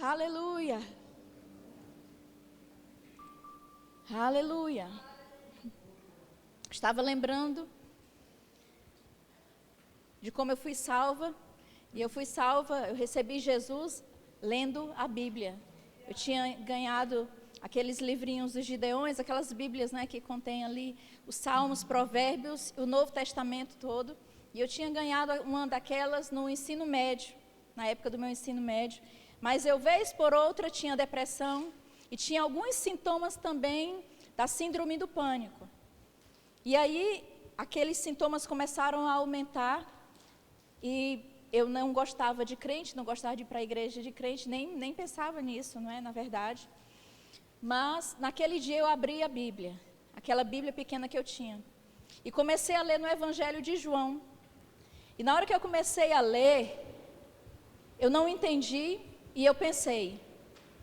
Aleluia. Aleluia. Estava lembrando de como eu fui salva. E eu fui salva, eu recebi Jesus lendo a Bíblia. Eu tinha ganhado aqueles livrinhos dos Gideões, aquelas Bíblias, né, que contém ali os Salmos, Provérbios, o Novo Testamento todo. E eu tinha ganhado uma daquelas no ensino médio, na época do meu ensino médio. Mas eu, vez por outra, tinha depressão e tinha alguns sintomas também da síndrome do pânico. E aí, aqueles sintomas começaram a aumentar e eu não gostava de crente, não gostava de ir para a igreja de crente, nem pensava nisso, não é, na verdade. Mas, naquele dia eu abri a Bíblia, aquela Bíblia pequena que eu tinha, e comecei a ler no Evangelho de João. E na hora que eu comecei a ler, eu não entendi e eu pensei,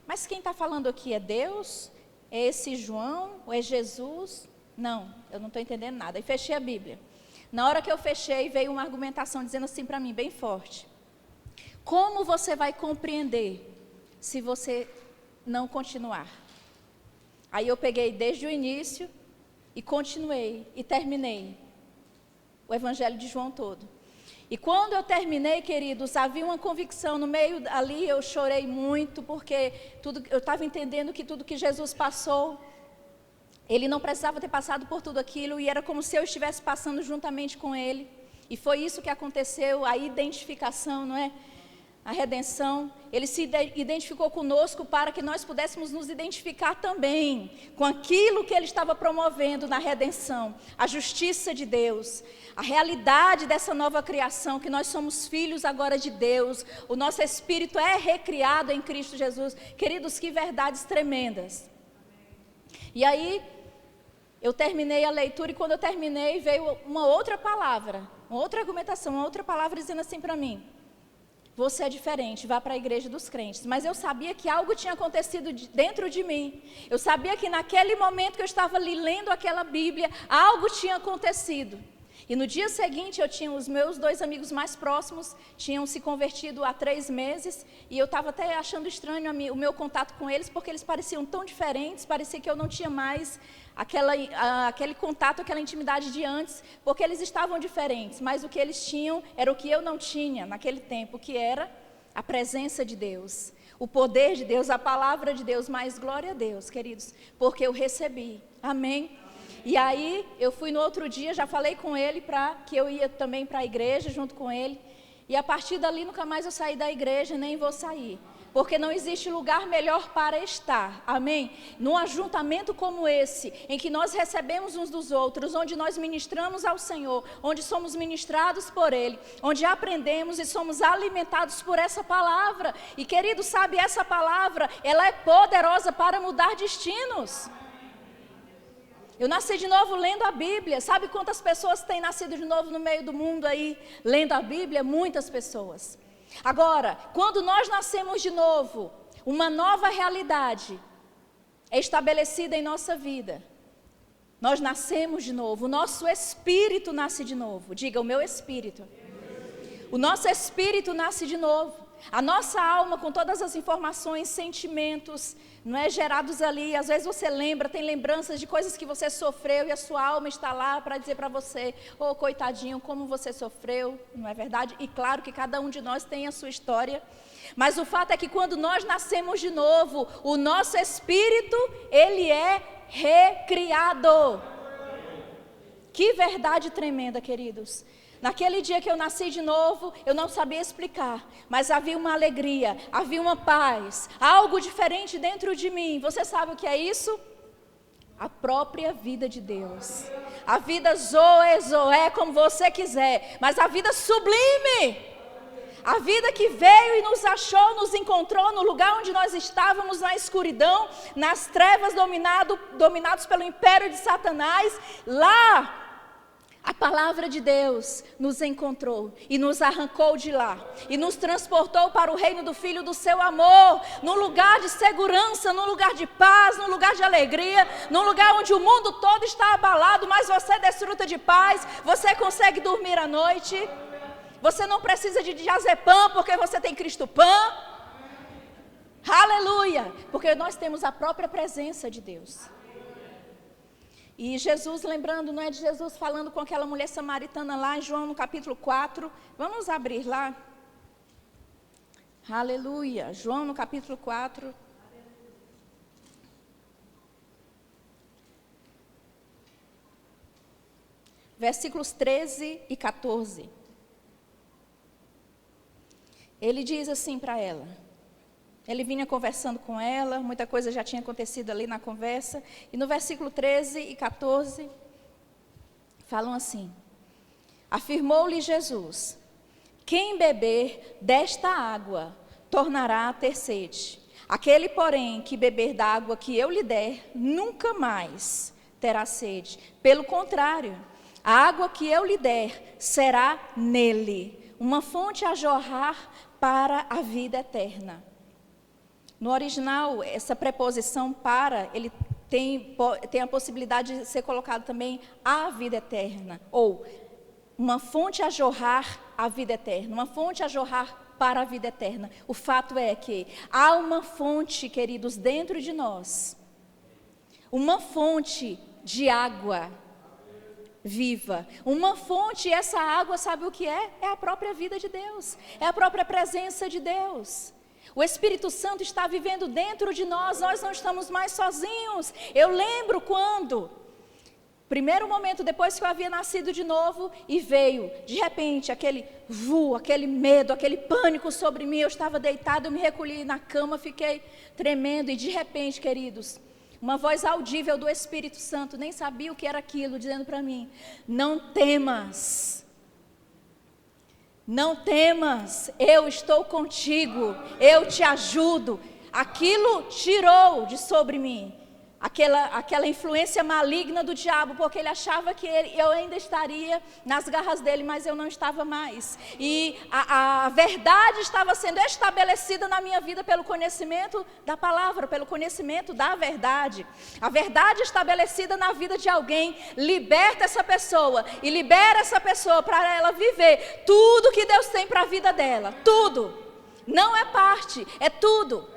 mas quem está falando aqui é Deus? É esse João? Ou é Jesus? Não, eu não estou entendendo nada. E fechei a Bíblia. Na hora que eu fechei, veio uma argumentação dizendo assim para mim, bem forte. Como você vai compreender se você não continuar? Aí eu peguei desde o início e continuei e terminei o Evangelho de João todo. E quando eu terminei, queridos, havia uma convicção no meio ali, eu chorei muito, porque eu estava entendendo que tudo que Jesus passou, Ele não precisava ter passado por tudo aquilo, e era como se eu estivesse passando juntamente com Ele. E foi isso que aconteceu, a identificação, não é? A redenção. Ele se identificou conosco para que nós pudéssemos nos identificar também com aquilo que Ele estava promovendo na redenção. A justiça de Deus, a realidade dessa nova criação, que nós somos filhos agora de Deus. O nosso espírito é recriado em Cristo Jesus. Queridos, que verdades tremendas. E aí, eu terminei a leitura e quando eu terminei, veio uma outra palavra, uma outra argumentação, uma outra palavra dizendo assim para mim, você é diferente, vá para a igreja dos crentes. Mas eu sabia que algo tinha acontecido dentro de mim. Eu sabia que naquele momento que eu estava ali lendo aquela Bíblia, algo tinha acontecido. E no dia seguinte, eu tinha os meus 2 amigos mais próximos, tinham se convertido há 3 meses, e eu estava até achando estranho o meu contato com eles, porque eles pareciam tão diferentes, parecia que eu não tinha mais aquele contato, aquela intimidade de antes, porque eles estavam diferentes, mas o que eles tinham era o que eu não tinha naquele tempo, que era a presença de Deus, o poder de Deus, a palavra de Deus, mas glória a Deus, queridos, porque eu recebi, amém? E aí, eu fui no outro dia, já falei com ele que eu ia também para a igreja junto com ele. E a partir dali, nunca mais eu saí da igreja, nem vou sair. Porque não existe lugar melhor para estar, amém? Num ajuntamento como esse, em que nós recebemos uns dos outros, onde nós ministramos ao Senhor, onde somos ministrados por Ele, onde aprendemos e somos alimentados por essa palavra. E querido, sabe, essa palavra, ela é poderosa para mudar destinos. Eu nasci de novo lendo a Bíblia. Sabe quantas pessoas têm nascido de novo no meio do mundo aí, lendo a Bíblia? Muitas pessoas. Agora, quando nós nascemos de novo, uma nova realidade é estabelecida em nossa vida. Nós nascemos de novo, o nosso espírito nasce de novo. Diga, o meu espírito. O nosso espírito nasce de novo. A nossa alma, com todas as informações, sentimentos, não é, gerados ali, às vezes você lembra, tem lembranças de coisas que você sofreu e a sua alma está lá para dizer para você, oh, coitadinho, como você sofreu, não é verdade? E claro que cada um de nós tem a sua história, mas o fato é que quando nós nascemos de novo, o nosso espírito, ele é recriado. Que verdade tremenda, queridos. Naquele dia que eu nasci de novo, eu não sabia explicar, mas havia uma alegria, havia uma paz, algo diferente dentro de mim. Você sabe o que é isso? A própria vida de Deus. A vida zoé, como você quiser, mas a vida sublime. A vida que veio e nos achou, nos encontrou no lugar onde nós estávamos, na escuridão, nas trevas, dominados pelo império de Satanás. Lá, a palavra de Deus nos encontrou e nos arrancou de lá e nos transportou para o reino do Filho do seu amor, num lugar de segurança, num lugar de paz, num lugar de alegria, num lugar onde o mundo todo está abalado, mas você desfruta de paz, você consegue dormir à noite, você não precisa de diazepam porque você tem Cristo Pan. Aleluia! Porque nós temos a própria presença de Deus. E Jesus, lembrando, não é de Jesus falando com aquela mulher samaritana lá em João no capítulo 4. Vamos abrir lá. Aleluia! João no capítulo 4. Versículos 13 e 14. Ele diz assim para ela. Ele vinha conversando com ela, muita coisa já tinha acontecido ali na conversa. E no versículo 13 e 14, falam assim: afirmou-lhe Jesus: quem beber desta água tornará a ter sede. Aquele, porém, que beber da água que eu lhe der, nunca mais terá sede. Pelo contrário, a água que eu lhe der será nele uma fonte a jorrar para a vida eterna. No original, essa preposição para, ele tem a possibilidade de ser colocado também a vida eterna, ou uma fonte a jorrar a vida eterna, uma fonte a jorrar para a vida eterna. O fato é que há uma fonte, queridos, dentro de nós, uma fonte de água viva, uma fonte, e essa água, sabe o que é? É a própria vida de Deus, é a própria presença de Deus. O Espírito Santo está vivendo dentro de nós, nós não estamos mais sozinhos. Eu lembro quando, primeiro momento depois que eu havia nascido de novo, e veio, de repente, aquele medo, aquele pânico sobre mim. Eu estava deitado, eu me recolhi na cama, fiquei tremendo, e de repente, queridos, uma voz audível do Espírito Santo, nem sabia o que era aquilo, dizendo para mim: não temas. Não temas, eu estou contigo, eu te ajudo. Aquilo tirou de sobre mim aquela influência maligna do diabo, porque ele achava que eu ainda estaria nas garras dele, mas eu não estava mais. E a verdade estava sendo estabelecida na minha vida pelo conhecimento da palavra, pelo conhecimento da verdade. A verdade estabelecida na vida de alguém liberta essa pessoa e libera essa pessoa para ela viver tudo que Deus tem para a vida dela. Tudo. Não é parte, é tudo.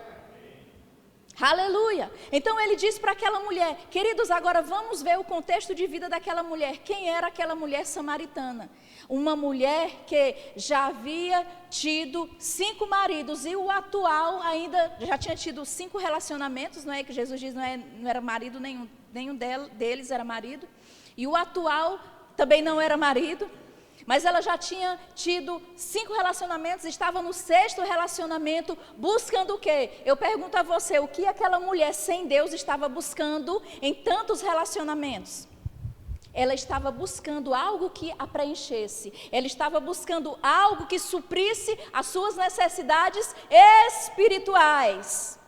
Aleluia! Então ele diz para aquela mulher, queridos, agora vamos ver o contexto de vida daquela mulher. Quem era aquela mulher samaritana? Uma mulher que já havia tido 5 maridos, e o atual ainda já tinha tido 5 relacionamentos, não é que Jesus diz, não era marido nenhum deles era marido, e o atual também não era marido. Mas ela já tinha tido 5 relacionamentos, estava no 6º relacionamento, buscando o quê? Eu pergunto a você, o que aquela mulher sem Deus estava buscando em tantos relacionamentos? Ela estava buscando algo que a preenchesse, ela estava buscando algo que suprisse as suas necessidades espirituais.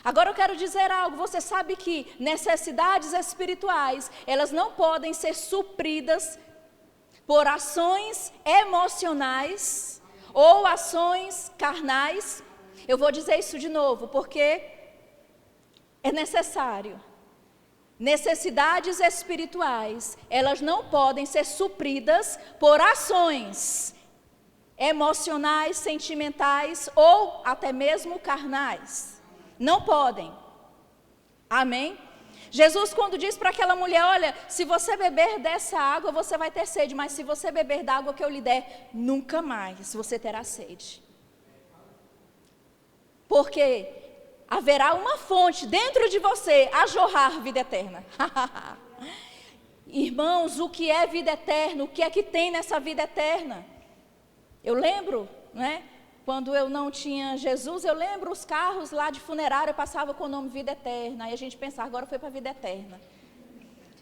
Agora eu quero dizer algo, você sabe que necessidades espirituais, elas não podem ser supridas por ações emocionais ou ações carnais. Eu vou dizer isso de novo, porque é necessário. Necessidades espirituais, elas não podem ser supridas por ações emocionais, sentimentais ou até mesmo carnais. Não podem. Amém? Jesus, quando diz para aquela mulher, olha, se você beber dessa água, você vai ter sede, mas se você beber da água que eu lhe der, nunca mais você terá sede. Porque haverá uma fonte dentro de você a jorrar vida eterna. Irmãos, o que é vida eterna? O que é que tem nessa vida eterna? Eu lembro, não é? Quando eu não tinha Jesus, eu lembro os carros lá de funerária, passava com o nome Vida Eterna. Aí a gente pensava, agora foi para a vida eterna.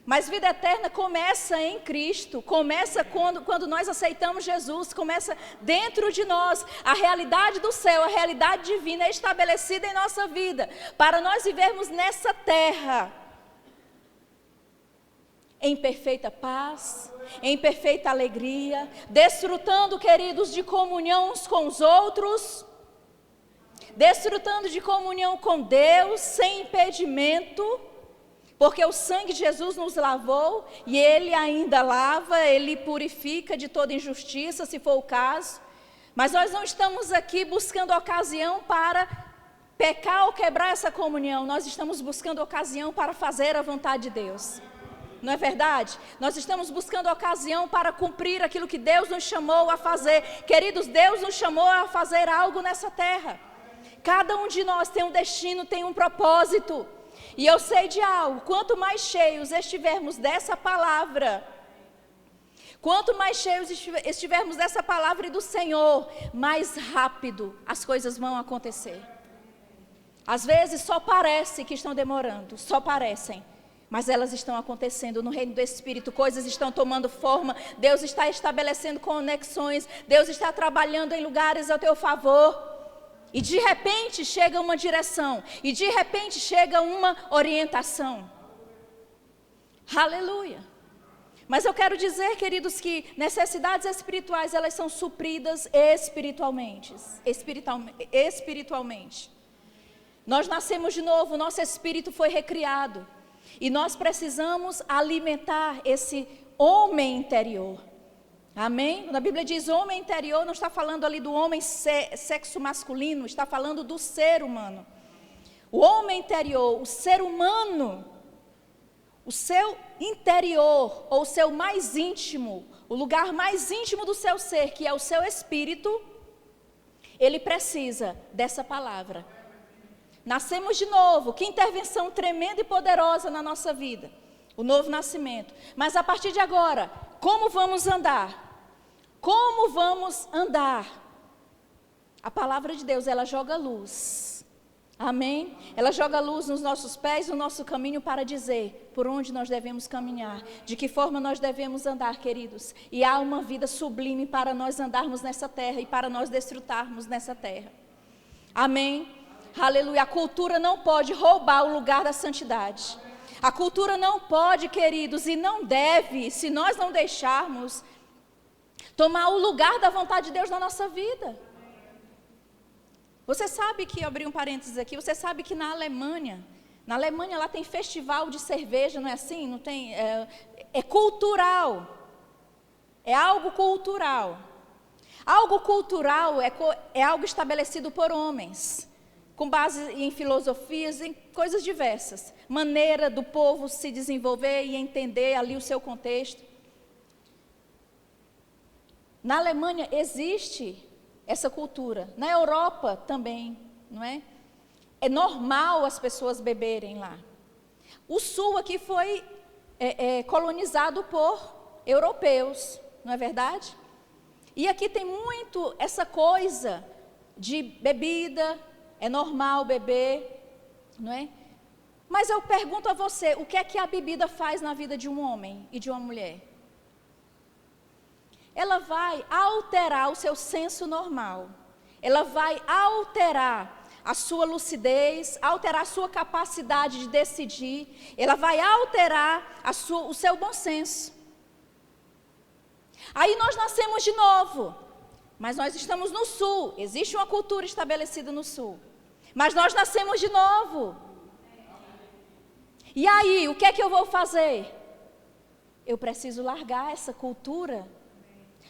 Mas vida eterna começa em Cristo, começa quando nós aceitamos Jesus, começa dentro de nós. A realidade do céu, a realidade divina é estabelecida em nossa vida, para nós vivermos nessa terra, em perfeita paz, em perfeita alegria, desfrutando, queridos, de comunhão uns com os outros, desfrutando de comunhão com Deus, sem impedimento, porque o sangue de Jesus nos lavou, e Ele ainda lava, Ele purifica de toda injustiça, se for o caso. Mas nós não estamos aqui buscando ocasião para pecar ou quebrar essa comunhão, nós estamos buscando ocasião para fazer a vontade de Deus. Não é verdade? Nós estamos buscando ocasião para cumprir aquilo que Deus nos chamou a fazer. Queridos, Deus nos chamou a fazer algo nessa terra. Cada um de nós tem um destino, tem um propósito. E eu sei de algo, quanto mais cheios estivermos dessa palavra, quanto mais cheios estivermos dessa palavra e do Senhor, mais rápido as coisas vão acontecer. Às vezes só parece que estão demorando, só parecem, mas elas estão acontecendo no reino do Espírito, coisas estão tomando forma, Deus está estabelecendo conexões, Deus está trabalhando em lugares ao teu favor, e de repente chega uma direção, e de repente chega uma orientação. Aleluia! Mas eu quero dizer, queridos, que necessidades espirituais, elas são supridas espiritualmente. Nós nascemos de novo, nosso espírito foi recriado. E nós precisamos alimentar esse homem interior. Amém? Quando a Bíblia diz homem interior, não está falando ali do homem sexo masculino, está falando do ser humano. O homem interior, o ser humano, o seu interior, ou o seu mais íntimo, o lugar mais íntimo do seu ser, que é o seu espírito, ele precisa dessa palavra. Nascemos de novo, que intervenção tremenda e poderosa na nossa vida, o novo nascimento. Mas a partir de agora, como vamos andar? Como vamos andar? A palavra de Deus, ela joga luz. Amém? Ela joga luz nos nossos pés, no nosso caminho, para dizer por onde nós devemos caminhar, de que forma nós devemos andar, queridos. E há uma vida sublime para nós andarmos nessa terra e para nós desfrutarmos nessa terra. Amém? Aleluia, a cultura não pode roubar o lugar da santidade. A cultura não pode, queridos, e não deve, se nós não deixarmos, tomar o lugar da vontade de Deus na nossa vida. Você sabe que, eu abri um parênteses aqui, você sabe que na Alemanha lá tem festival de cerveja, não é assim? Não tem, é cultural, é algo cultural. Algo cultural é algo estabelecido por homens, com base em filosofias, em coisas diversas. Maneira do povo se desenvolver e entender ali o seu contexto. Na Alemanha existe essa cultura. Na Europa também, não é? É normal as pessoas beberem lá. O sul aqui foi colonizado por europeus, não é verdade? E aqui tem muito essa coisa de bebida. É normal beber, não é? Mas eu pergunto a você, o que é que a bebida faz na vida de um homem e de uma mulher? Ela vai alterar o seu senso normal. Ela vai alterar a sua lucidez, alterar a sua capacidade de decidir. Ela vai alterar o seu bom senso. Aí nós nascemos de novo, mas nós estamos no sul. Existe uma cultura estabelecida no sul. Mas nós nascemos de novo. E aí, o que é que eu vou fazer? Eu preciso largar essa cultura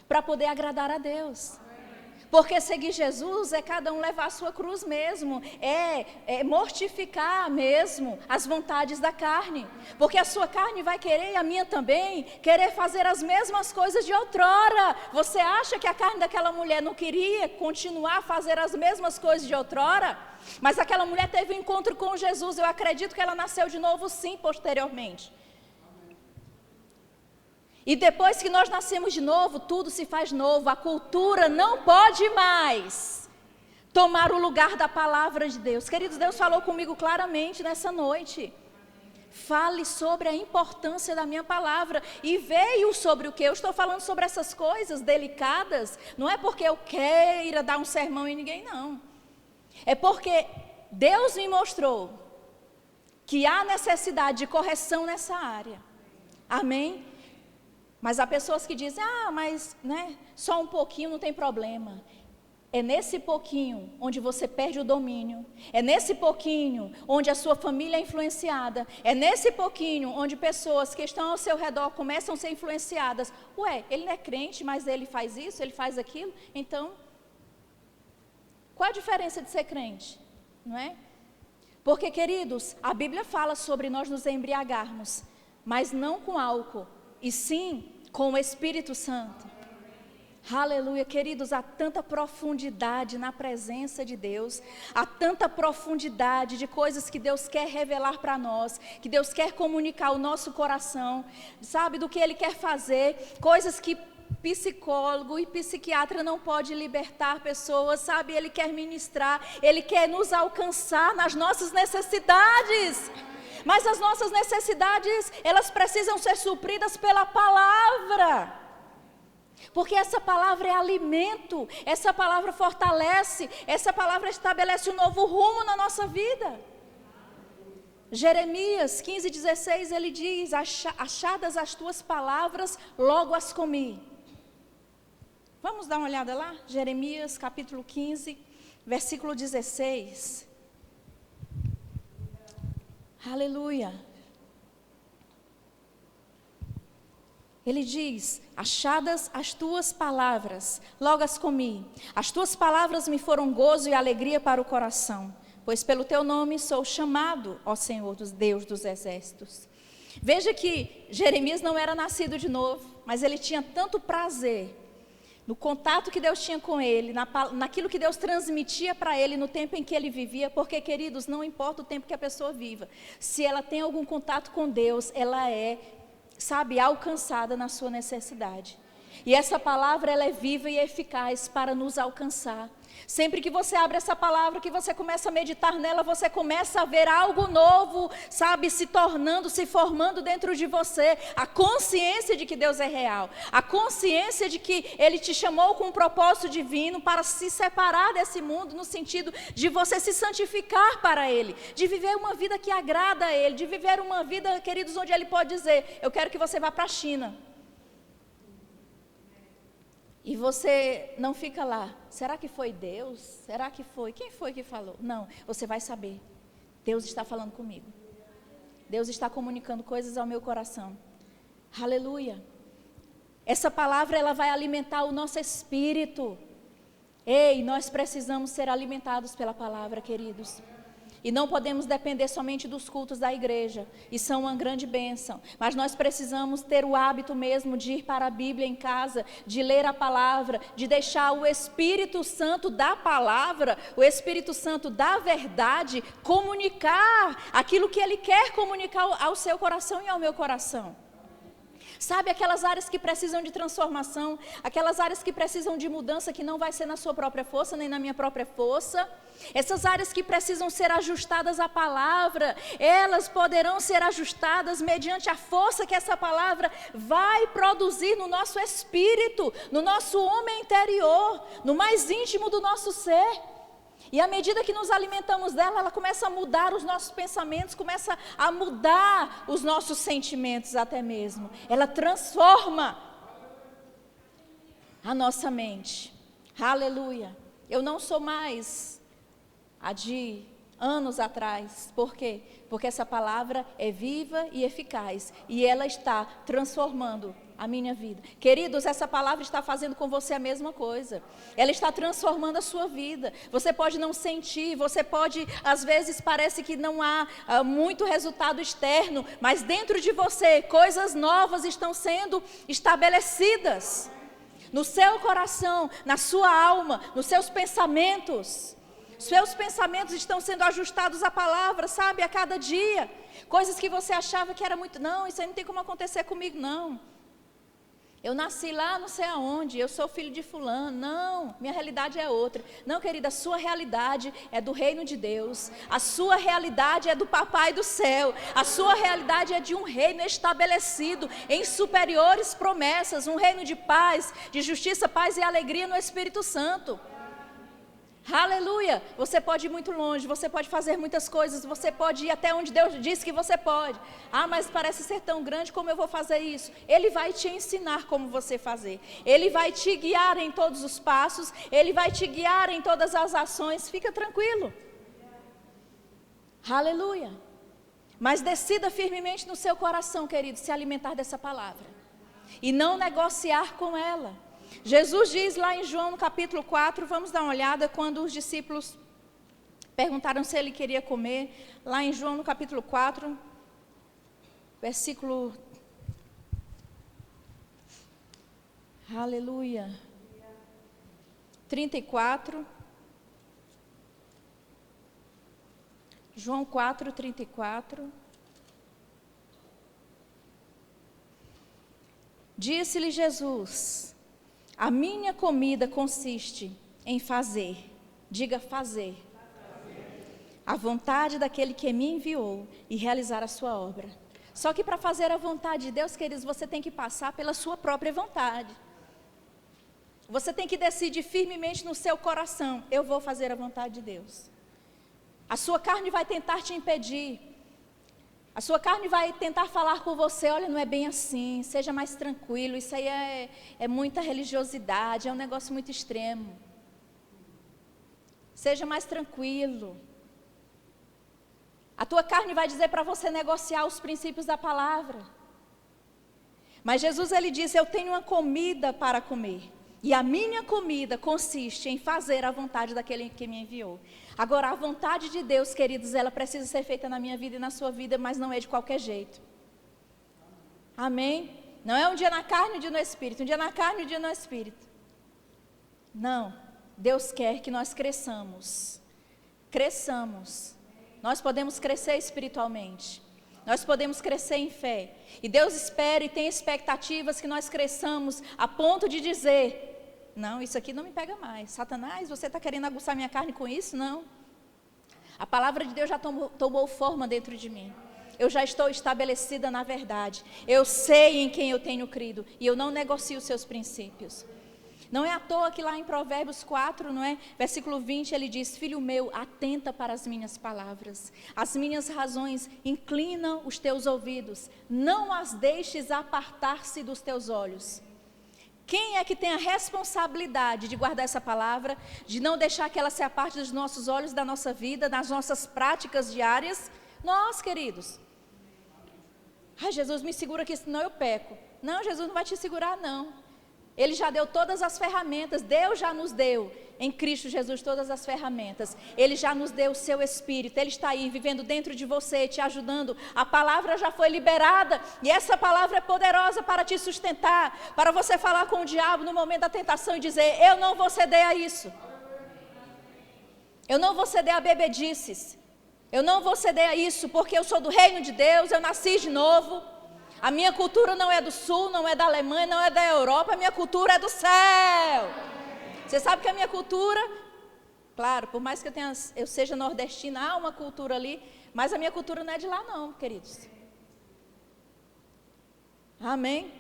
para poder agradar a Deus. Porque seguir Jesus é cada um levar a sua cruz mesmo, é mortificar mesmo as vontades da carne. Porque a sua carne vai querer, e a minha também, querer fazer as mesmas coisas de outrora. Você acha que a carne daquela mulher não queria continuar a fazer as mesmas coisas de outrora? Mas aquela mulher teve um encontro com Jesus, eu acredito que ela nasceu de novo sim, posteriormente. E depois que nós nascemos de novo, tudo se faz novo. A cultura não pode mais tomar o lugar da palavra de Deus. Queridos, Deus falou comigo claramente nessa noite. Fale sobre a importância da minha palavra. E veio sobre o que? Eu estou falando sobre essas coisas delicadas. Não é porque eu queira dar um sermão em ninguém, não. É porque Deus me mostrou que há necessidade de correção nessa área. Amém? Mas há pessoas que dizem, mas só um pouquinho não tem problema. É nesse pouquinho onde você perde o domínio. É nesse pouquinho onde a sua família é influenciada. É nesse pouquinho onde pessoas que estão ao seu redor começam a ser influenciadas. Ele não é crente, mas ele faz isso, ele faz aquilo. Então, qual a diferença de ser crente? não é? Porque, queridos, a Bíblia fala sobre nós nos embriagarmos, mas não com álcool, e sim com o Espírito Santo. Aleluia, queridos, há tanta profundidade na presença de Deus, há tanta profundidade de coisas que Deus quer revelar para nós, que Deus quer comunicar ao nosso coração, sabe, do que Ele quer fazer, coisas que psicólogo e psiquiatra não pode libertar pessoas, sabe, Ele quer ministrar, Ele quer nos alcançar nas nossas necessidades, mas as nossas necessidades, elas precisam ser supridas pela palavra. Porque essa palavra é alimento, essa palavra fortalece, essa palavra estabelece um novo rumo na nossa vida. Jeremias 15:16, ele diz: achadas as tuas palavras, logo as comi. Vamos dar uma olhada lá? Jeremias capítulo 15, versículo 16. Aleluia. Ele diz: achadas as tuas palavras, logo as comi. As tuas palavras me foram gozo e alegria para o coração, pois pelo teu nome sou chamado, ó Senhor, Deus dos exércitos. Veja que Jeremias não era nascido de novo, mas ele tinha tanto prazer no contato que Deus tinha com ele, naquilo que Deus transmitia para ele no tempo em que ele vivia, porque, queridos, não importa o tempo que a pessoa viva, se ela tem algum contato com Deus, ela é, sabe, alcançada na sua necessidade. E essa palavra, ela é viva e eficaz para nos alcançar. Sempre que você abre essa palavra, que você começa a meditar nela, você começa a ver algo novo, sabe, se tornando, se formando dentro de você. A consciência de que Deus é real. A consciência de que Ele te chamou com um propósito divino para se separar desse mundo, no sentido de você se santificar para Ele. De viver uma vida que agrada a Ele. De viver uma vida, queridos, onde Ele pode dizer: eu quero que você vá para a China. E você não fica lá, será que foi Deus? Será que foi? Quem foi que falou? Não, você vai saber, Deus está falando comigo. Deus está comunicando coisas ao meu coração. Aleluia. Essa palavra, ela vai alimentar o nosso espírito. Ei, nós precisamos ser alimentados pela palavra, queridos. E não podemos depender somente dos cultos da igreja, e são uma grande bênção, mas nós precisamos ter o hábito mesmo de ir para a Bíblia em casa, de ler a palavra, de deixar o Espírito Santo da palavra, o Espírito Santo da verdade, comunicar aquilo que Ele quer comunicar ao seu coração e ao meu coração. Sabe, aquelas áreas que precisam de transformação, aquelas áreas que precisam de mudança, que não vai ser na sua própria força, nem na minha própria força. Essas áreas que precisam ser ajustadas à palavra, elas poderão ser ajustadas mediante a força que essa palavra vai produzir no nosso espírito, no nosso homem interior, no mais íntimo do nosso ser. E à medida que nos alimentamos dela, ela começa a mudar os nossos pensamentos, começa a mudar os nossos sentimentos até mesmo. Ela transforma a nossa mente. Aleluia. Eu não sou mais a de anos atrás. Por quê? Porque essa palavra é viva e eficaz. E ela está transformando a minha vida. Queridos, essa palavra está fazendo com você a mesma coisa. Ela está transformando a sua vida. Você pode não sentir, você pode, às vezes parece que não há muito resultado externo, mas dentro de você, coisas novas estão sendo estabelecidas. No seu coração, na sua alma, nos seus pensamentos. Seus pensamentos estão sendo ajustados à palavra, sabe, a cada dia. Coisas que você achava que era muito, não, isso aí não tem como acontecer comigo, não. Eu nasci lá não sei aonde, eu sou filho de fulano. Não, minha realidade é outra. Não, querida, a sua realidade é do reino de Deus. A sua realidade é do papai do céu. A sua realidade é de um reino estabelecido em superiores promessas. Um reino de paz, de justiça, paz e alegria no Espírito Santo. Aleluia, você pode ir muito longe, você pode fazer muitas coisas, você pode ir até onde Deus disse que você pode. Ah, mas parece ser tão grande, como eu vou fazer isso? Ele vai te ensinar como você fazer. Ele vai te guiar em todos os passos, Ele vai te guiar em todas as ações, fica tranquilo. Aleluia. Mas decida firmemente no seu coração, querido, se alimentar dessa palavra. E não negociar com ela. Jesus diz lá em João no capítulo 4, vamos dar uma olhada, quando os discípulos Perguntaram se ele queria comer. Lá em João, no capítulo 4, versículo... Aleluia. 34. João 4, 34. Disse-lhe Jesus: a minha comida consiste em fazer, diga fazer, a vontade daquele que me enviou e realizar a sua obra. Só que para fazer a vontade de Deus, queridos, você tem que passar pela sua própria vontade. Você tem que decidir firmemente no seu coração: eu vou fazer a vontade de Deus. A sua carne vai tentar te impedir. A sua carne vai tentar falar com você: olha, não é bem assim, seja mais tranquilo, isso aí é muita religiosidade, é um negócio muito extremo. Seja mais tranquilo. A tua carne vai dizer para você negociar os princípios da palavra. Mas Jesus, ele disse: eu tenho uma comida para comer. E a minha comida consiste em fazer a vontade daquele que me enviou. Agora, a vontade de Deus, queridos, ela precisa ser feita na minha vida e na sua vida, mas não é de qualquer jeito. Amém? Não é um dia na carne e um dia no Espírito. Um dia na carne e um dia no Espírito. Não. Deus quer que nós cresçamos. Cresçamos. Nós podemos crescer espiritualmente. Nós podemos crescer em fé. E Deus espera e tem expectativas que nós cresçamos a ponto de dizer: não, isso aqui não me pega mais. Satanás, você está querendo aguçar minha carne com isso? Não. A palavra de Deus já tomou forma dentro de mim. Eu já estou estabelecida na verdade. Eu sei em quem eu tenho crido. E eu não negocio os seus princípios. Não é à toa que lá em Provérbios 4, não é? Versículo 20, ele diz: filho meu, atenta para as minhas palavras. As minhas razões inclinam os teus ouvidos. Não as deixes apartar-se dos teus olhos. Quem é que tem a responsabilidade de guardar essa palavra, de não deixar que ela se aparte dos nossos olhos, da nossa vida, das nossas práticas diárias? Nós, queridos. Ai, Jesus, me segura aqui, senão eu peco. Não, Jesus não vai te segurar, não. Ele já deu todas as ferramentas, Deus já nos deu, em Cristo Jesus, todas as ferramentas. Ele já nos deu o seu Espírito, Ele está aí, vivendo dentro de você, te ajudando. A palavra já foi liberada, e essa palavra é poderosa para te sustentar, para você falar com o diabo no momento da tentação e dizer: eu não vou ceder a isso. Eu não vou ceder a bebedices. Eu não vou ceder a isso, porque eu sou do reino de Deus, eu nasci de novo. A minha cultura não é do sul, não é da Alemanha, não é da Europa, a minha cultura é do céu. Você sabe que a minha cultura, claro, por mais que eu seja nordestina, há uma cultura ali, mas a minha cultura não é de lá não, queridos. Amém?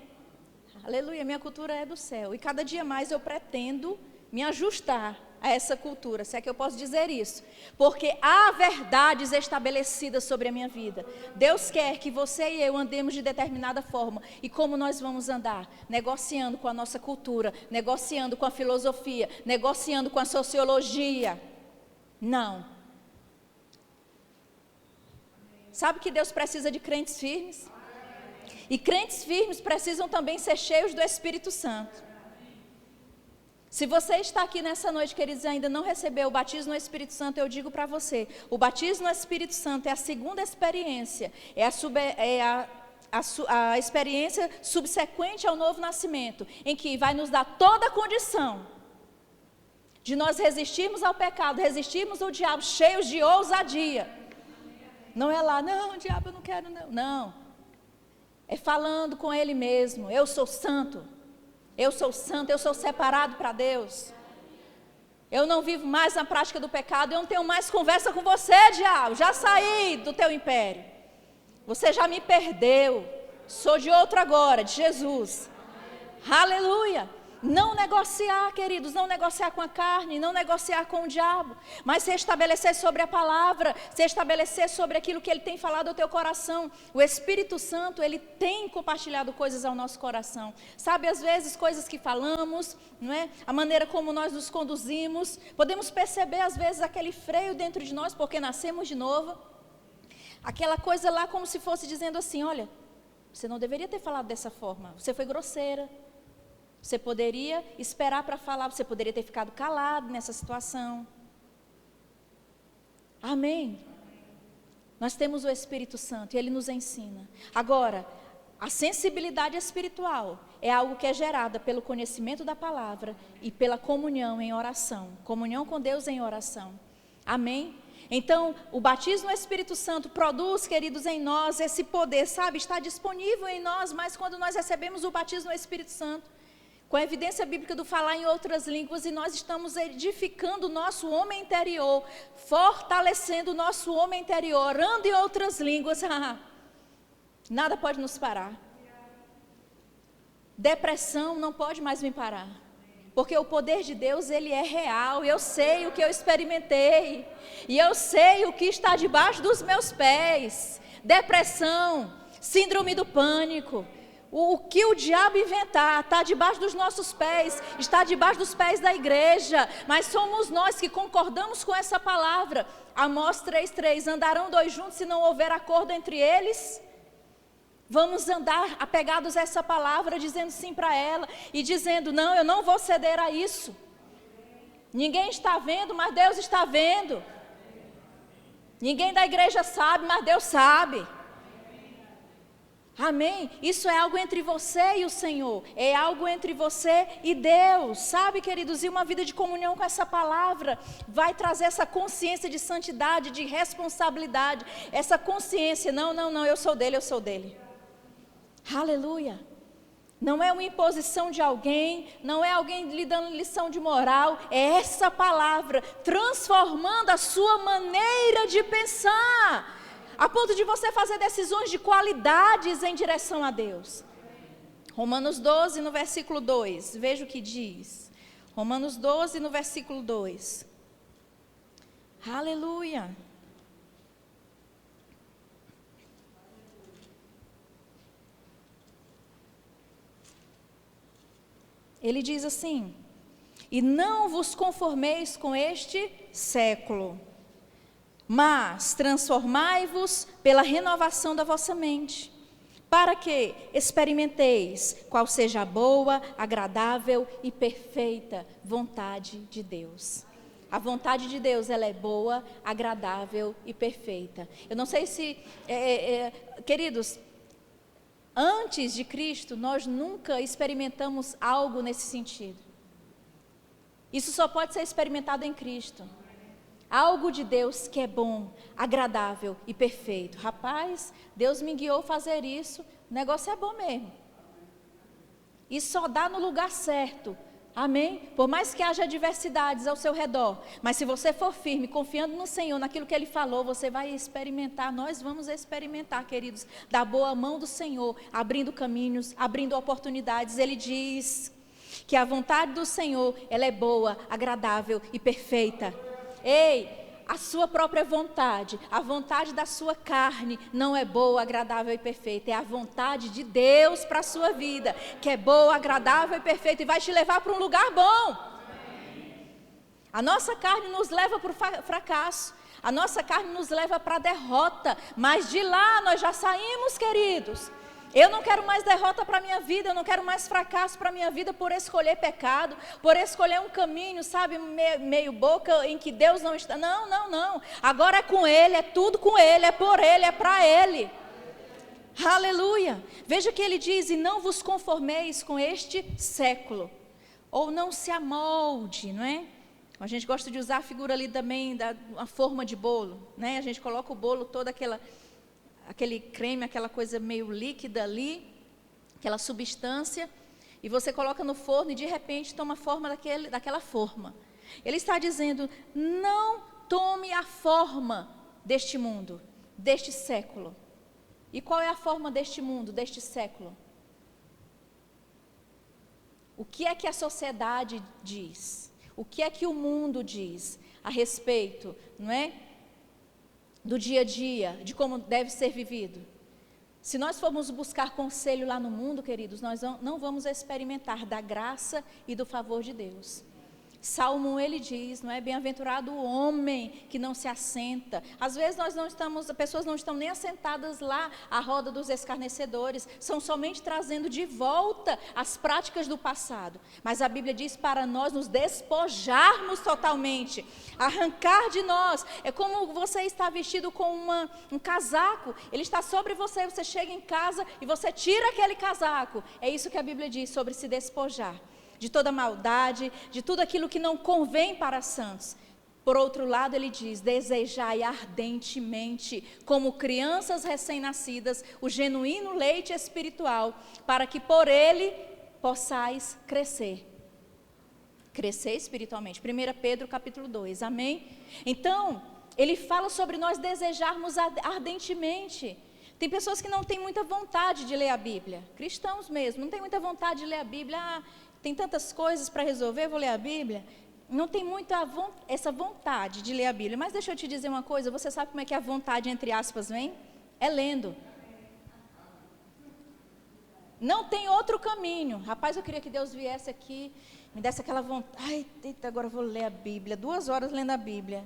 Aleluia, minha cultura é do céu. E cada dia mais eu pretendo me ajustar a essa cultura, se é que eu posso dizer isso, porque há verdades estabelecidas sobre a minha vida. Deus quer que você e eu andemos de determinada forma. E como nós vamos andar? Negociando com a nossa cultura, negociando com a filosofia, negociando com a sociologia. Não. Sabe que Deus precisa de crentes firmes? E crentes firmes precisam também ser cheios do Espírito Santo. Se você está aqui nessa noite, queridos, e ainda não recebeu o batismo no Espírito Santo, eu digo para você: o batismo no Espírito Santo é a segunda experiência, a experiência subsequente ao novo nascimento, em que vai nos dar toda a condição de nós resistirmos ao pecado, resistirmos ao diabo, cheios de ousadia. Não é lá: não, diabo, eu não quero não. Não, é falando com ele mesmo: eu sou santo. Eu sou santo, eu sou separado para Deus. Eu não vivo mais na prática do pecado, eu não tenho mais conversa com você, diabo. Já saí do teu império. Você já me perdeu. Sou de outro agora, de Jesus. Aleluia. Não negociar, queridos, não negociar com a carne, não negociar com o diabo, mas se estabelecer sobre a palavra, se estabelecer sobre aquilo que Ele tem falado ao teu coração. O Espírito Santo, Ele tem compartilhado coisas ao nosso coração. Sabe, às vezes, coisas que falamos, não é? A maneira como nós nos conduzimos, podemos perceber, às vezes, aquele freio dentro de nós, porque nascemos de novo. Aquela coisa lá como se fosse dizendo assim: olha, você não deveria ter falado dessa forma, você foi grosseira. Você poderia esperar para falar, você poderia ter ficado calado nessa situação. Amém? Nós temos o Espírito Santo e Ele nos ensina. Agora, a sensibilidade espiritual é algo que é gerada pelo conhecimento da palavra e pela comunhão em oração. Comunhão com Deus em oração. Amém? Então, o batismo no Espírito Santo produz, queridos, em nós esse poder, sabe? Está disponível em nós, mas quando nós recebemos o batismo no Espírito Santo, com a evidência bíblica do falar em outras línguas, e nós estamos edificando o nosso homem interior, fortalecendo o nosso homem interior, orando em outras línguas, nada pode nos parar. Depressão não pode mais me parar. Porque o poder de Deus, ele é real. Eu sei o que eu experimentei. E eu sei o que está debaixo dos meus pés. Depressão, síndrome do pânico. O que o diabo inventar está debaixo dos nossos pés. Está debaixo dos pés da igreja. Mas somos nós que concordamos com essa palavra. Amós 3:3. Andarão dois juntos se não houver acordo entre eles? Vamos andar apegados a essa palavra, dizendo sim para ela e dizendo, não, eu não vou ceder a isso. Ninguém está vendo, mas Deus está vendo. Ninguém da igreja sabe, mas Deus sabe. Amém? Isso é algo entre você e o Senhor. É algo entre você e Deus. Sabe, queridos? E uma vida de comunhão com essa palavra vai trazer essa consciência de santidade, de responsabilidade. Essa consciência, não, eu sou dele. Aleluia. Não é uma imposição de alguém, não é alguém lhe dando lição de moral, é essa palavra transformando a sua maneira de pensar, a ponto de você fazer decisões de qualidades em direção a Deus. Romanos 12, no versículo 2, veja o que diz. Romanos 12, no versículo 2. Aleluia. Ele diz assim: e não vos conformeis com este século, mas transformai-vos pela renovação da vossa mente, para que experimenteis qual seja a boa, agradável e perfeita vontade de Deus. A vontade de Deus, ela é boa, agradável e perfeita. Eu não sei se, queridos, antes de Cristo, nós nunca experimentamos algo nesse sentido. Isso só pode ser experimentado em Cristo. Algo de Deus que é bom, agradável e perfeito. Rapaz, Deus me guiou a fazer isso, o negócio é bom mesmo. E só dá no lugar certo. Amém? Por mais que haja adversidades ao seu redor, mas se você for firme, confiando no Senhor, naquilo que Ele falou, você vai experimentar, nós vamos experimentar, queridos, da boa mão do Senhor, abrindo caminhos, abrindo oportunidades. Ele diz que a vontade do Senhor, ela é boa, agradável e perfeita. Ei, a sua própria vontade, a vontade da sua carne não é boa, agradável e perfeita. É a vontade de Deus para a sua vida, que é boa, agradável e perfeita e vai te levar para um lugar bom. A nossa carne nos leva para o fracasso, a nossa carne nos leva para a derrota, mas de lá nós já saímos, queridos. Eu não quero mais derrota para a minha vida, eu não quero mais fracasso para a minha vida por escolher pecado, por escolher um caminho, sabe, meio boca em que Deus não está. Não. Agora é com Ele, é tudo com Ele, é por Ele, é para Ele. Aleluia. Veja que Ele diz, e não vos conformeis com este século, ou não se amolde, não é? A gente gosta de usar a figura ali também, a forma de bolo, né? A gente coloca o bolo todo aquele creme, aquela coisa meio líquida ali, aquela substância, e você coloca no forno e de repente toma a forma daquela forma. Ele está dizendo, não tome a forma deste mundo, deste século. E qual é a forma deste mundo, deste século? O que é que a sociedade diz? O que é que o mundo diz a respeito, não é? Do dia a dia, de como deve ser vivido. Se nós formos buscar conselho lá no mundo, queridos, nós não vamos experimentar da graça e do favor de Deus. Salmo 1, ele diz, não é? Bem-aventurado o homem que não se assenta. Às vezes as pessoas não estão nem assentadas lá à roda dos escarnecedores, são somente trazendo de volta as práticas do passado. Mas a Bíblia diz para nós nos despojarmos totalmente, arrancar de nós. É como você está vestido com um casaco, ele está sobre você, você chega em casa e você tira aquele casaco. É isso que a Bíblia diz sobre se despojar. De toda maldade, de tudo aquilo que não convém para santos. Por outro lado, ele diz, desejai ardentemente, como crianças recém-nascidas, o genuíno leite espiritual, para que por ele possais crescer. Crescer espiritualmente. 1 Pedro capítulo 2, amém? Então, ele fala sobre nós desejarmos ardentemente. Tem pessoas que não têm muita vontade de ler a Bíblia, cristãos mesmo, não têm muita vontade de ler a Bíblia, tem tantas coisas para resolver, vou ler a Bíblia. Não tem essa vontade de ler a Bíblia. Mas deixa eu te dizer uma coisa, você sabe como é que a vontade, entre aspas, vem? É lendo. Não tem outro caminho. Rapaz, eu queria que Deus viesse aqui, me desse aquela vontade. Ai, eita, agora eu vou ler a Bíblia. 2 horas lendo a Bíblia.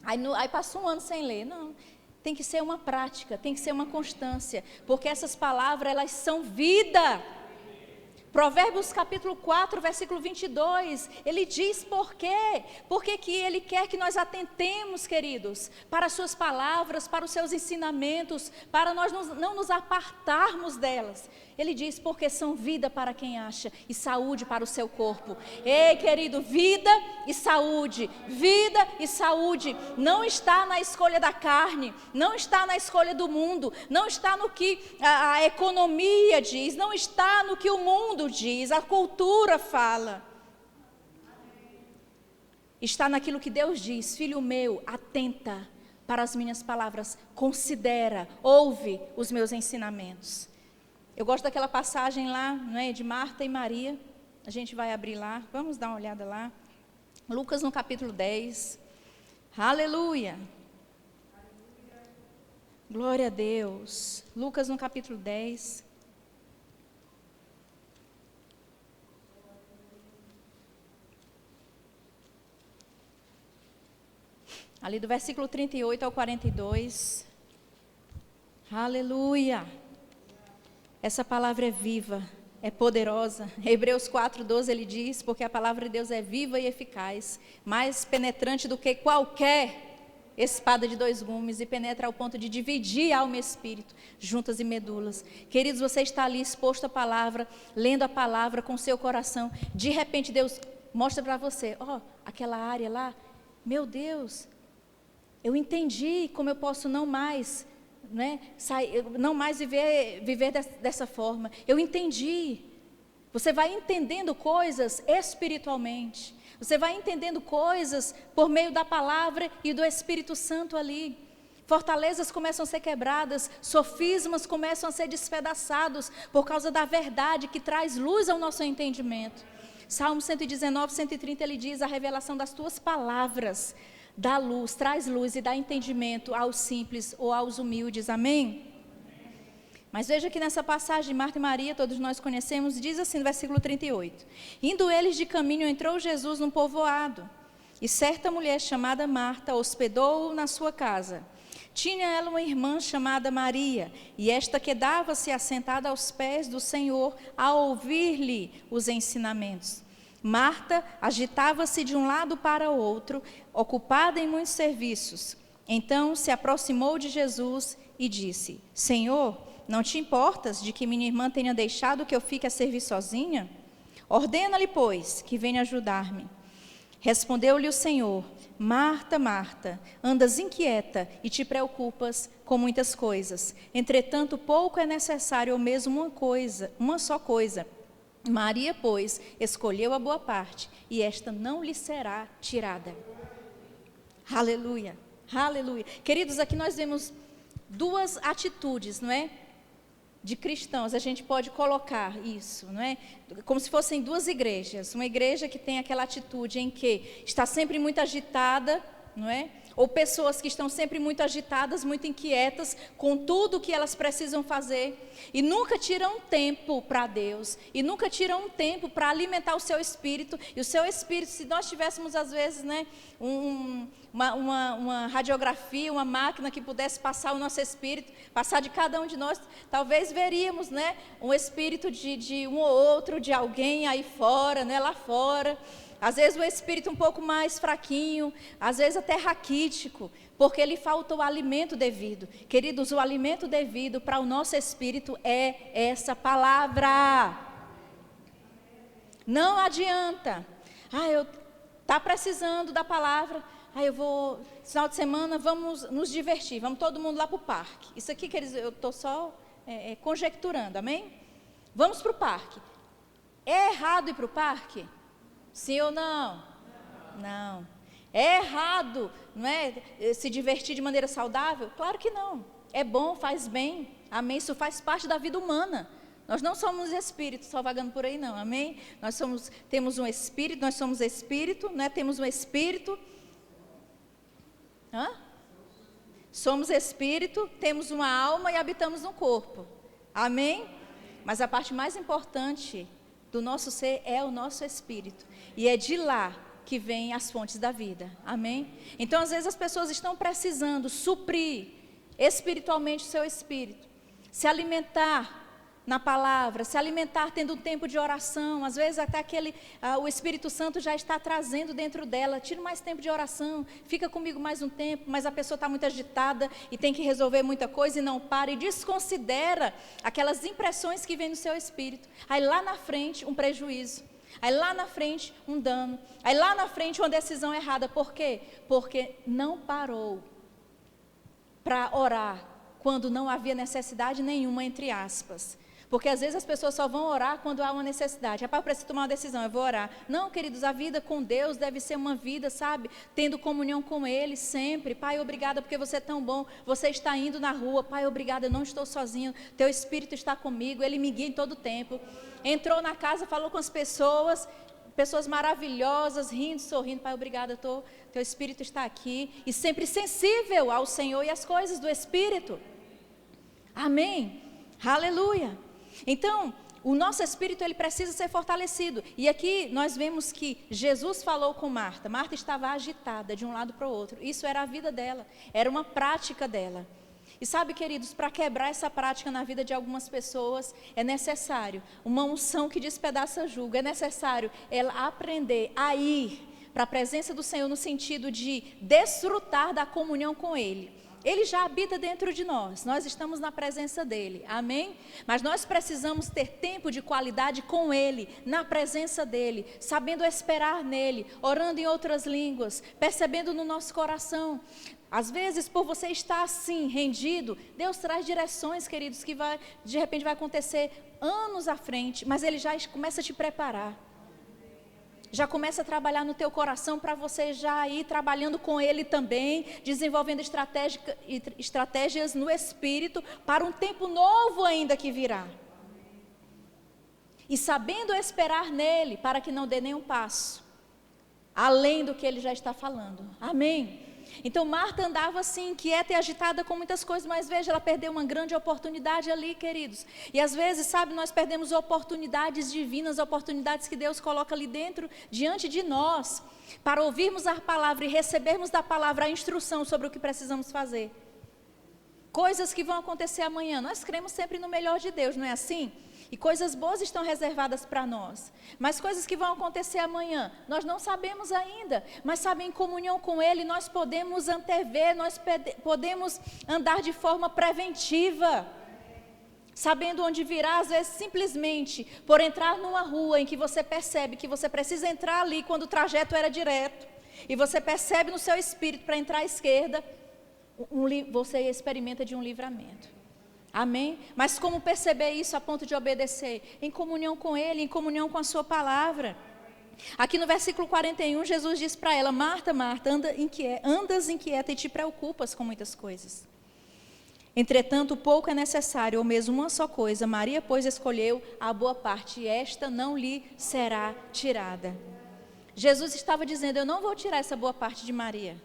Aí passa um ano sem ler. Não, tem que ser uma prática, tem que ser uma constância. Porque essas palavras, elas são vida. Provérbios capítulo 4, versículo 22, ele diz por quê? Porque que ele quer que nós atentemos, queridos, para as suas palavras, para os seus ensinamentos, para nós não nos apartarmos delas. Ele diz, porque são vida para quem acha e saúde para o seu corpo. Ei, querido, vida e saúde, não está na escolha da carne, não está na escolha do mundo, não está no que a economia diz, não está no que o mundo diz, a cultura fala. Está naquilo que Deus diz, filho meu, atenta para as minhas palavras, considera, ouve os meus ensinamentos. Eu gosto daquela passagem lá, não é, de Marta e Maria. A gente vai abrir lá, vamos dar uma olhada lá. Lucas no capítulo 10. Aleluia. Glória a Deus. Lucas no capítulo 10. Ali do versículo 38 ao 42. Aleluia. Essa palavra é viva, é poderosa. Hebreus 4:12 ele diz, porque a palavra de Deus é viva e eficaz, mais penetrante do que qualquer espada de 2 gumes, e penetra ao ponto de dividir alma e espírito, juntas e medulas. Queridos, você está ali exposto à palavra, lendo a palavra com seu coração. De repente Deus mostra para você, aquela área lá, meu Deus, eu entendi como eu posso não mais viver dessa forma. Eu entendi. Você vai entendendo coisas espiritualmente. Você vai entendendo coisas por meio da palavra e do Espírito Santo ali. Fortalezas começam a ser quebradas, sofismas começam a ser despedaçados por causa da verdade que traz luz ao nosso entendimento. Salmo 119, 130, ele diz, a revelação das tuas palavras dá luz, traz luz e dá entendimento aos simples ou aos humildes, amém? Mas veja que nessa passagem, Marta e Maria, todos nós conhecemos, diz assim no versículo 38. Indo eles de caminho, entrou Jesus num povoado, e certa mulher chamada Marta hospedou-o na sua casa. Tinha ela uma irmã chamada Maria, e esta quedava-se assentada aos pés do Senhor, a ouvir-lhe os ensinamentos. Marta agitava-se de um lado para o outro, ocupada em muitos serviços. Então se aproximou de Jesus e disse, Senhor, não te importas de que minha irmã tenha deixado que eu fique a servir sozinha? Ordena-lhe, pois, que venha ajudar-me. Respondeu-lhe o Senhor, Marta, Marta, andas inquieta e te preocupas com muitas coisas. Entretanto, pouco é necessário, ou mesmo uma só coisa. Maria, pois, escolheu a boa parte, e esta não lhe será tirada. Aleluia, aleluia. Queridos, aqui nós vemos 2 atitudes, não é? De cristãos, a gente pode colocar isso, não é? Como se fossem 2 igrejas. Uma igreja que tem aquela atitude em que está sempre muito agitada, não é? ou pessoas que estão sempre muito agitadas, muito inquietas com tudo que elas precisam fazer e nunca tiram tempo para Deus, e nunca tiram um tempo para alimentar o seu espírito. E o seu espírito, se nós tivéssemos às vezes, né, uma radiografia, uma máquina que pudesse passar o nosso espírito, passar de cada um de nós, talvez veríamos, né, um espírito de um ou outro, de alguém aí fora, né, lá fora. Às vezes o espírito um pouco mais fraquinho, às vezes até raquítico, porque lhe falta o alimento devido. Queridos, o alimento devido para o nosso espírito é essa palavra. Não adianta. Eu tá precisando da palavra. Eu vou, final de semana, vamos nos divertir, vamos todo mundo lá para o parque. Isso aqui, queridos, eu estou só conjecturando, amém? Vamos para o parque. É errado ir para o parque? Sim ou não? Não. É errado, não é, se divertir de maneira saudável? Claro que não. É bom, faz bem. Amém? Isso faz parte da vida humana. Nós não somos espíritos só vagando por aí, não. Amém? Temos um espírito, nós somos espírito, né? Temos um espírito. Somos espírito, temos uma alma e habitamos no corpo. Amém? Mas a parte mais importante do nosso ser é o nosso espírito. E é de lá que vêm as fontes da vida. Amém? Então, às vezes, as pessoas estão precisando suprir espiritualmente o seu espírito. Se alimentar na palavra, se alimentar tendo um tempo de oração. Às vezes até o Espírito Santo já está trazendo dentro dela, tira mais tempo de oração, fica comigo mais um tempo, mas a pessoa está muito agitada e tem que resolver muita coisa e não para, e desconsidera aquelas impressões que vêm no seu espírito. Aí lá na frente um prejuízo, aí lá na frente um dano, aí lá na frente uma decisão errada. Por quê? Porque não parou para orar quando não havia necessidade nenhuma, entre aspas. Porque às vezes as pessoas só vão orar quando há uma necessidade. Eu preciso tomar uma decisão, eu vou orar. Não, queridos, a vida com Deus deve ser uma vida, sabe, tendo comunhão com Ele sempre. Pai, obrigada porque você é tão bom. Você está indo na rua. Pai, obrigada, eu não estou sozinho. Teu Espírito está comigo, Ele me guia em todo o tempo. Entrou na casa, falou com as pessoas maravilhosas, rindo, sorrindo. Pai, obrigada, teu Espírito está aqui. E sempre sensível ao Senhor e às coisas do Espírito. Amém? Aleluia. Então, o nosso espírito, ele precisa ser fortalecido. E aqui nós vemos que Jesus falou com Marta. Marta estava agitada de um lado para o outro. Isso era a vida dela, era uma prática dela. E sabe, queridos, para quebrar essa prática na vida de algumas pessoas, é necessário uma unção que despedaça jugo. É necessário ela aprender a ir para a presença do Senhor no sentido de desfrutar da comunhão com Ele. Ele já habita dentro de nós estamos na presença dEle, amém? Mas nós precisamos ter tempo de qualidade com Ele, na presença dEle, sabendo esperar nele, orando em outras línguas, percebendo no nosso coração. Às vezes, por você estar assim, rendido, Deus traz direções, queridos, que de repente vai acontecer anos à frente, mas Ele já começa a te preparar. Já começa a trabalhar no teu coração para você já ir trabalhando com Ele também, desenvolvendo estratégias no Espírito para um tempo novo ainda que virá. E sabendo esperar nele para que não dê nenhum passo, além do que Ele já está falando. Amém? Então Marta andava assim, inquieta e agitada com muitas coisas, mas veja, ela perdeu uma grande oportunidade ali, queridos. E às vezes, sabe, nós perdemos oportunidades divinas, oportunidades que Deus coloca ali dentro, diante de nós, para ouvirmos a palavra e recebermos da palavra a instrução sobre o que precisamos fazer. Coisas que vão acontecer amanhã, nós cremos sempre no melhor de Deus, não é assim? E coisas boas estão reservadas para nós. Mas coisas que vão acontecer amanhã, nós não sabemos ainda. Mas sabe, em comunhão com Ele, nós podemos antever, nós podemos andar de forma preventiva. Sabendo onde virá, às vezes simplesmente por entrar numa rua em que você percebe que você precisa entrar ali quando o trajeto era direto. E você percebe no seu espírito para entrar à esquerda, você experimenta de um livramento. Amém? Mas como perceber isso a ponto de obedecer? Em comunhão com Ele, em comunhão com a sua palavra. Aqui no versículo 41, Jesus diz para ela: Marta, Marta, andas inquieta e te preocupas com muitas coisas. Entretanto, pouco é necessário, ou mesmo uma só coisa. Maria, pois, escolheu a boa parte, e esta não lhe será tirada. Jesus estava dizendo: eu não vou tirar essa boa parte de Maria.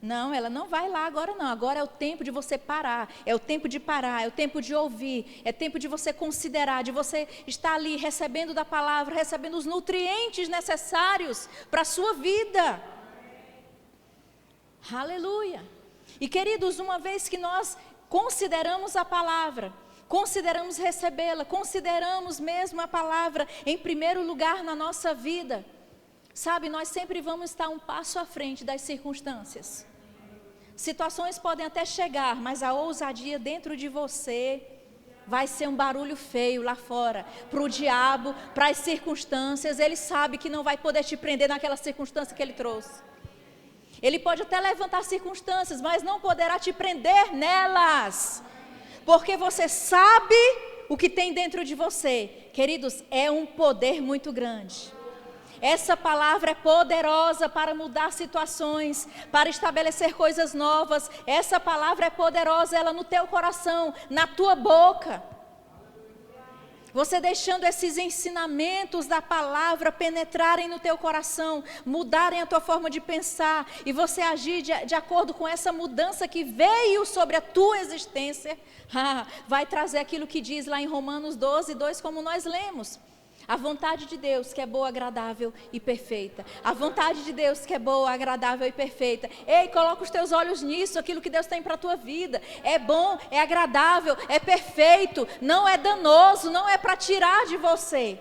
Não, ela não vai lá agora não. Agora é o tempo de você parar. É o tempo de parar, é o tempo de ouvir. É tempo de você considerar, de você estar ali recebendo da palavra, recebendo os nutrientes necessários para a sua vida. Aleluia. E queridos, uma vez que nós consideramos a palavra, consideramos recebê-la, consideramos mesmo a palavra em primeiro lugar na nossa vida, sabe, nós sempre vamos estar um passo à frente das circunstâncias. Situações podem até chegar, mas a ousadia dentro de você vai ser um barulho feio lá fora. Para o diabo, para as circunstâncias, ele sabe que não vai poder te prender naquela circunstância que ele trouxe. Ele pode até levantar circunstâncias, mas não poderá te prender nelas. Porque você sabe o que tem dentro de você. Queridos, é um poder muito grande. Essa palavra é poderosa para mudar situações, para estabelecer coisas novas. Essa palavra é poderosa, ela no teu coração, na tua boca. Você deixando esses ensinamentos da palavra penetrarem no teu coração, mudarem a tua forma de pensar, e você agir de acordo com essa mudança que veio sobre a tua existência, vai trazer aquilo que diz lá em Romanos 12, 2, como nós lemos. A vontade de Deus que é boa, agradável e perfeita. A vontade de Deus que é boa, agradável e perfeita. Ei, coloca os teus olhos nisso, aquilo que Deus tem para a tua vida. É bom, é agradável, é perfeito, não é danoso, não é para tirar de você.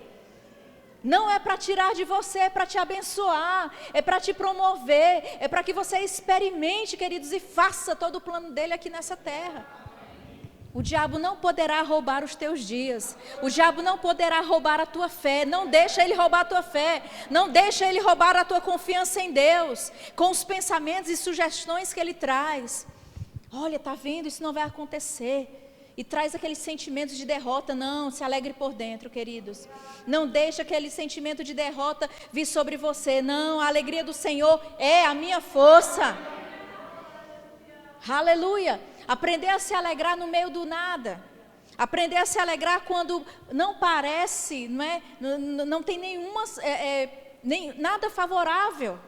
Não é para tirar de você, é para te abençoar, é para te promover, é para que você experimente, queridos, e faça todo o plano dele aqui nessa terra. O diabo não poderá roubar os teus dias. O diabo não poderá roubar a tua fé. Não deixa ele roubar a tua fé. Não deixa ele roubar a tua confiança em Deus. Com os pensamentos e sugestões que ele traz. Olha, está vendo? Isso não vai acontecer. E traz aqueles sentimentos de derrota. Não, se alegre por dentro, queridos. Não deixa aquele sentimento de derrota vir sobre você. Não, a alegria do Senhor é a minha força. Aleluia. Aprender a se alegrar no meio do nada. Aprender a se alegrar quando não parece, não tem nada favorável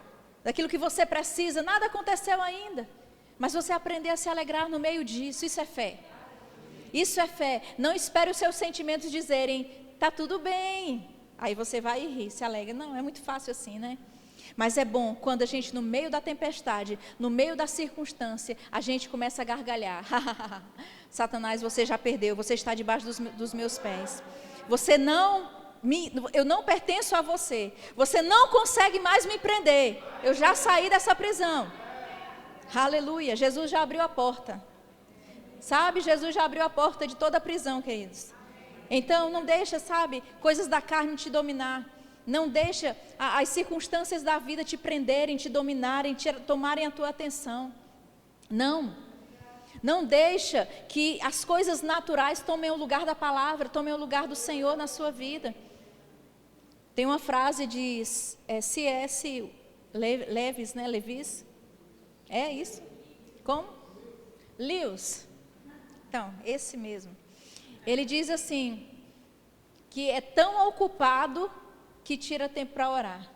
daquilo que você precisa, nada aconteceu ainda. Mas você aprender a se alegrar no meio disso, isso é fé. Isso é fé. Não espere os seus sentimentos dizerem, está tudo bem. Aí você vai e ri, se alegra. Não, é muito fácil assim, né? Mas é bom quando a gente, no meio da tempestade, no meio da circunstância, a gente começa a gargalhar. Satanás, você já perdeu, você está debaixo dos meus pés. Eu não pertenço a você. Você não consegue mais me prender. Eu já saí dessa prisão. Aleluia, Jesus já abriu a porta. Sabe, Jesus já abriu a porta de toda a prisão, queridos. Então, não deixa, sabe, coisas da carne te dominar. Não deixa as circunstâncias da vida te prenderem, te dominarem, tomarem a tua atenção. Não deixa que as coisas naturais tomem o lugar da palavra, tomem o lugar do Senhor na sua vida. Tem uma frase de C.S. Lewis, né? Lewis? É isso? Como? Lewis. Então, esse mesmo. Ele diz assim, que é tão ocupado que tira tempo para orar.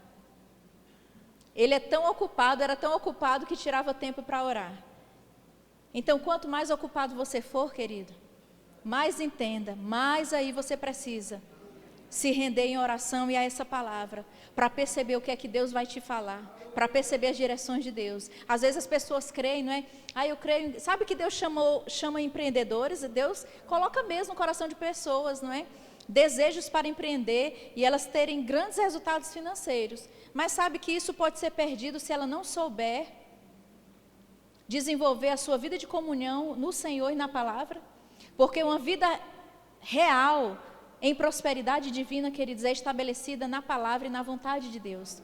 Ele era tão ocupado que tirava tempo para orar. Então, quanto mais ocupado você for, querido, mais entenda, mais aí você precisa se render em oração e a essa palavra, para perceber o que é que Deus vai te falar, para perceber as direções de Deus. Às vezes as pessoas creem, não é? Eu creio, sabe que Deus chama empreendedores? Deus coloca mesmo no coração de pessoas, não é? Desejos para empreender e elas terem grandes resultados financeiros. Mas sabe que isso pode ser perdido se ela não souber desenvolver a sua vida de comunhão no Senhor e na palavra? Porque uma vida real, em prosperidade divina, queridos, é estabelecida na palavra e na vontade de Deus.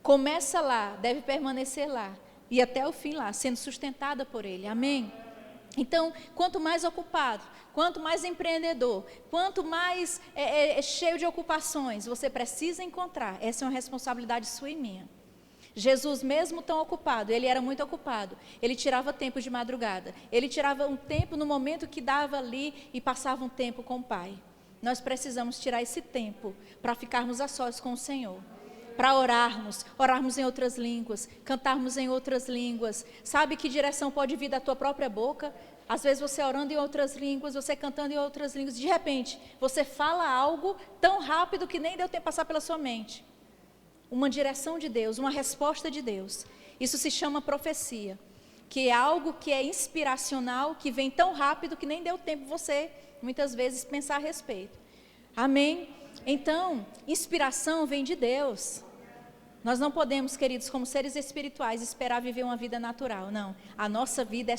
Começa lá, deve permanecer lá e até o fim lá, sendo sustentada por Ele. Amém? Então, quanto mais ocupado, quanto mais empreendedor, quanto mais cheio de ocupações você precisa encontrar, essa é uma responsabilidade sua e minha. Jesus, mesmo tão ocupado, ele era muito ocupado, ele tirava tempo de madrugada, ele tirava um tempo no momento que dava ali e passava um tempo com o Pai. Nós precisamos tirar esse tempo para ficarmos a sós com o Senhor. para orarmos em outras línguas, cantarmos em outras línguas. Sabe que direção pode vir da tua própria boca? Às vezes você orando em outras línguas, você cantando em outras línguas, de repente você fala algo tão rápido que nem deu tempo de passar pela sua mente. Uma direção de Deus, uma resposta de Deus. Isso se chama profecia, que é algo que é inspiracional, que vem tão rápido que nem deu tempo você, muitas vezes, pensar a respeito. Amém? Então, inspiração vem de Deus. Nós não podemos, queridos, como seres espirituais, esperar viver uma vida natural. Não, a nossa vida é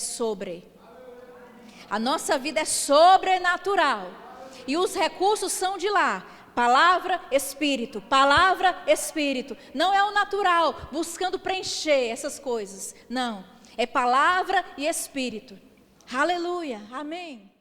A nossa vida é sobrenatural. E os recursos são de lá. Palavra, Espírito. Não é o natural, buscando preencher essas coisas. Não, é palavra e Espírito. Aleluia, amém.